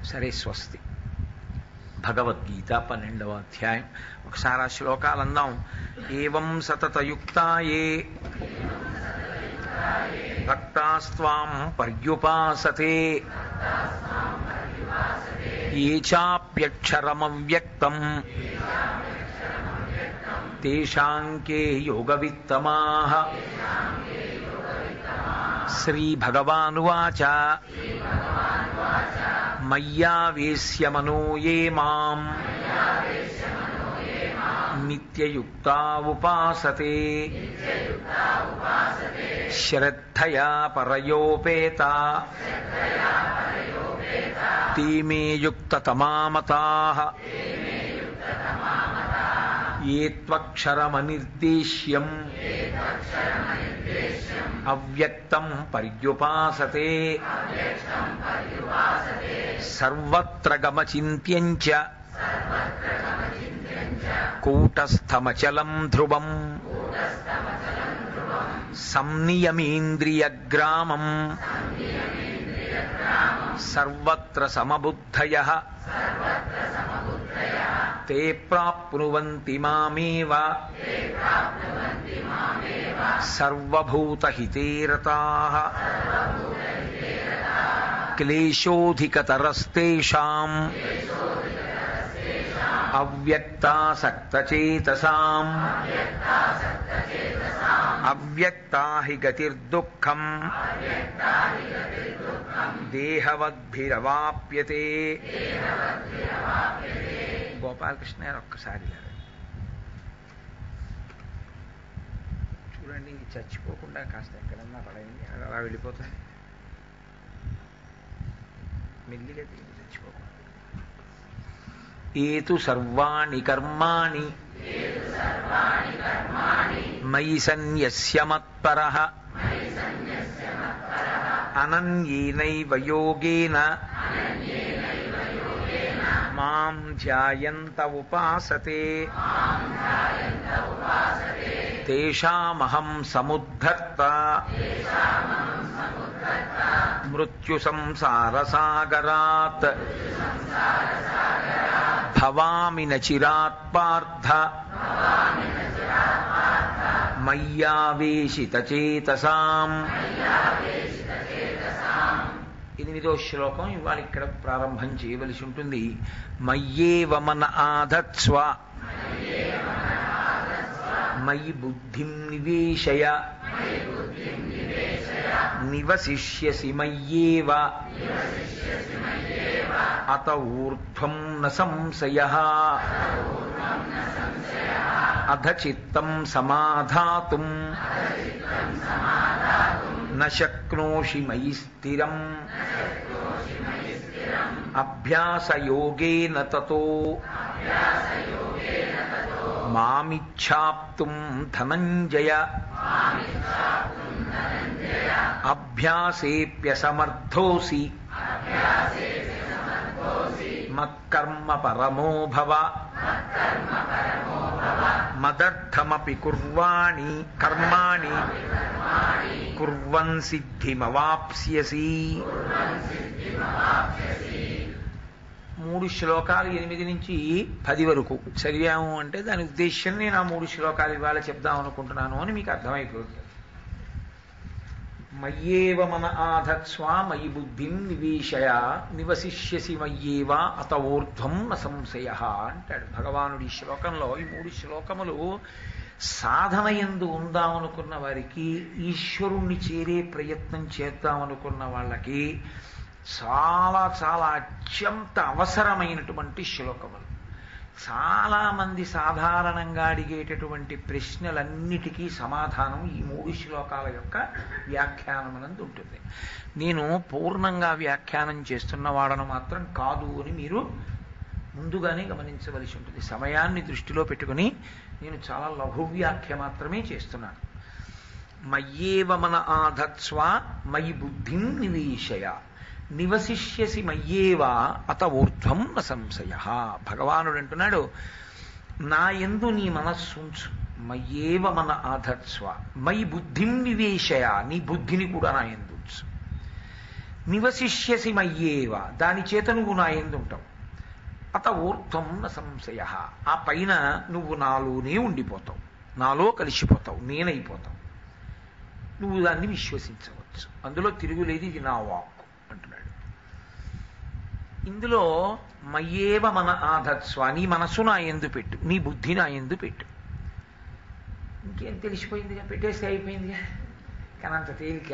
సరే, స్వస్తి. భగవద్గీత 12వ అధ్యాయం. ఒకసారి ఆ శ్లోకాలు అందాం. ఏవం సతతయుక్తాయే భక్తాస్త్వాం పర్యుపాసతే ఏ చాప్యక్షరమవ్యక్తం తేషాంకే యోగవిత్తమాః. శ్రీభగవానువాచ మయ్యావేశ్య మనో యే మాం నిత్యయుక్తా ఉపాసతే శ్రద్ధయా పరయోపేతా తే మే యుక్తతమా మతాః. ఏ త్వక్షరమనిర్దేశ్యం అవ్యక్తం పర్యుపాసతే సర్వత్ర గమచింత్యం చ కూటస్థమచలం ధ్రువం సంనియమేంద్రియగ్రామం సర్వత్ర సమబుద్ధయః తే ప్రాప్నువంతి మామేవ సర్వభూతహితే రతాః. క్లేశోధికతరస్తేషాం అవ్యక్తాసక్తచేతసాం అవ్యక్తా హి గతిర్దుఃఖం దేహవద్భిరవాప్యతే. గోపాలకృష్ణ గారు ఒక్కసారి చూడండి, చచ్చిపోకుండా కాస్త ఎక్కడన్నా పడైంది, అలా వెళ్ళిపోతుంది. మెల్లిగా తిరిగి చచ్చిపోకుండా. ఏతు సర్వాణి కర్మాణి మయి సన్యస్య మత్పరః అనన్యేనైవ యోగేన మాం ధ్యాయంత ఉపాసతే తేషామహం సముద్ధర్త మృత్యు సంసారసాగరాత్ భవామి న చిరాత్ పార్థ మయ్యావేశితచేతసాం. 8వ శ్లోకం ఇవాళ ఇక్కడ ప్రారంభం చేయవలసి ఉంటుంది. మయ్యేవ మన ఆధత్స్వ మయి బుద్ధిం నివేశయ నివసిష్యసి మయ్యేవ అత ఊర్ధ్వం న సంశయః. అధ చిత్తం సమాధాతుం న శక్నోషి మయి స్థిరం అభ్యాసయోగేన తతో మామిచ్ఛాప్తుం ధనంజయ అభ్యాసేప్యసమర్థోసి మత్కర్మ పరమో భవ మదర్థమపి కుర్వాణి కర్మాణి కుర్వన్ సిద్ధిమవాప్స్యసి. 3 శ్లోకాలు 8 నుంచి 10 వరకు చదివాము అంటే దాని ఉద్దేశం నేను ఆ 3 శ్లోకాలు ఇవాళ చెప్దాం అనుకుంటున్నాను అని మీకు అర్థమైపోతుంది. మయ్యేవ మన ఆధత్స్వ మయి బుద్ధిం నివేశయ నివసిష్యసి మయ్యేవ అత ఊర్ధ్వం న సంశయః అంటాడు భగవానుడి ఈ శ్లోకంలో. ఈ 3 శ్లోకములు సాధన యందు ఉందామనుకున్న వారికి, ఈశ్వరుణ్ణి చేరే ప్రయత్నం చేద్దామనుకున్న వాళ్ళకి చాలా చాలా అత్యంత అవసరమైనటువంటి శ్లోకములు. చాలామంది సాధారణంగా అడిగేటటువంటి ప్రశ్నలన్నిటికీ సమాధానం ఈ 3 శ్లోకాల యొక్క వ్యాఖ్యానమునందు ఉంటుంది. నేను పూర్ణంగా వ్యాఖ్యానం చేస్తున్న వాడను మాత్రం కాదు అని మీరు ముందుగానే గమనించవలసి ఉంటుంది. సమయాన్ని దృష్టిలో పెట్టుకుని నేను చాలా లఘు వ్యాఖ్య మాత్రమే చేస్తున్నాను. మయ్యేవ మన ఆధత్స్వ మయి బుద్ధిం నివేశయ నివసిష్యసి మయ్యేవా అత ఊర్ధ్వం న సంశయః. భగవానుడు అంటున్నాడు, నా యందు నీ మనస్సుంచు. మయ్యేవ మన ఆధత్స్వ మయి బుద్ధిం నివేశయ, నీ బుద్ధిని కూడా నా యందు ఉంచు. నివసిష్యసి మయ్యేవ, దాని చేత నువ్వు నా యందు ఉంటావు. అత ఊర్ధ్వం న సంశయ, ఆ పైన నువ్వు నాలోనే ఉండిపోతావు, నాలో కలిసిపోతావు, నేనైపోతావు. నువ్వు దాన్ని విశ్వసించవచ్చు, అందులో తిరుగులేదు, ఇది నా వాక్కు అంటున్నాడు. ఇందులో మయ్యేవ మన ఆధత్స్వ, నీ మనసు నా యందు పెట్టు, నీ బుద్ధి నా యందు పెట్టు. ఇంకేం తెలిసిపోయిందిగా, పెట్టేస్తే అయిపోయిందిగా. కానీ అంత తేలిక